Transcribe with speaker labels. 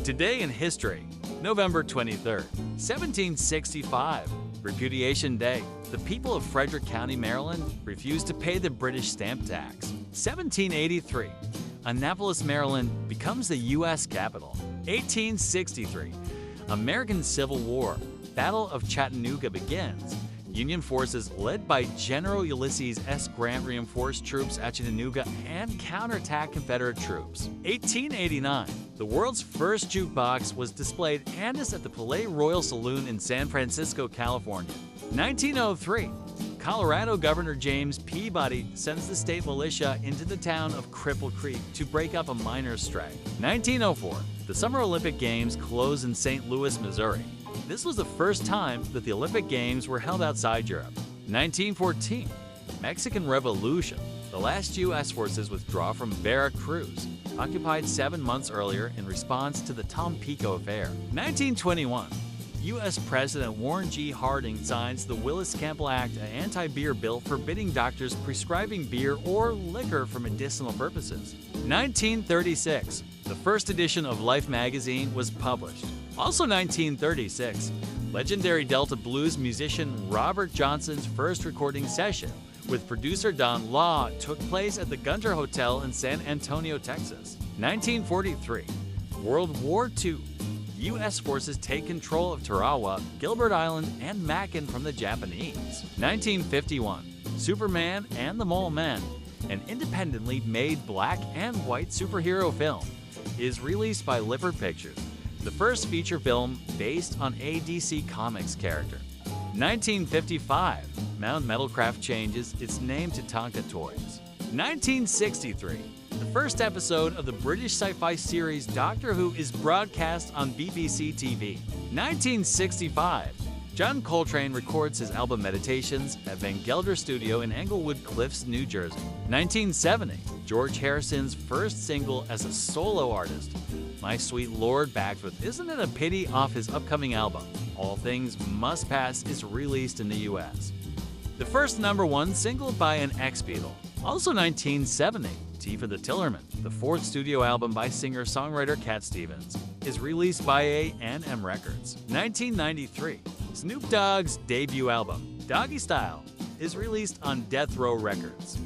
Speaker 1: Today in history, November 23rd, 1765, Repudiation Day. The people of Frederick County, Maryland, refused to pay the British stamp tax. 1783, Annapolis, Maryland becomes the U.S. capital. 1863, American Civil War. Battle of Chattanooga begins. Union forces led by General Ulysses S. Grant reinforced troops at Chattanooga and counterattacked Confederate troops. 1889, the world's first jukebox was displayed and is at the Palais Royal Saloon in San Francisco, California. 1903, Colorado Governor James Peabody sends the state militia into the town of Cripple Creek to break up a miners' strike. 1904, the Summer Olympic Games close in St. Louis, Missouri. This was the first time that the Olympic Games were held outside Europe. 1914, Mexican Revolution. The last U.S. forces withdraw from Veracruz, occupied 7 months earlier in response to the Tampico affair. 1921, U.S. President Warren G. Harding signs the Willis-Campbell Act, an anti-beer bill forbidding doctors prescribing beer or liquor for medicinal purposes. 1936, the first edition of Life magazine was published. Also 1936, legendary Delta blues musician Robert Johnson's first recording session with producer Don Law took place at the Gunter Hotel in San Antonio, Texas. 1943, World War II. U.S. forces take control of Tarawa, Gilbert Island, and Macon from the Japanese. 1951, Superman and the Mole Men, an independently made black and white superhero film, is released by Lippert Pictures, the first feature film based on a DC Comics character. 1955, Mound Metalcraft changes its name to Tonka Toys. 1963, the first episode of the British sci-fi series Doctor Who is broadcast on BBC TV. 1965, John Coltrane records his album Meditations at Van Gelder Studio in Englewood Cliffs, New Jersey. 1970, George Harrison's first single as a solo artist, My Sweet Lord, backed with Isn't It a Pity off his upcoming album, All Things Must Pass, is released in the U.S. The first #1 single by an ex-Beatle. Also 1970, Tea for the Tillerman, the fourth studio album by singer-songwriter Cat Stevens, is released by A&M Records. 1993, Snoop Dogg's debut album, Doggy Style, is released on Death Row Records.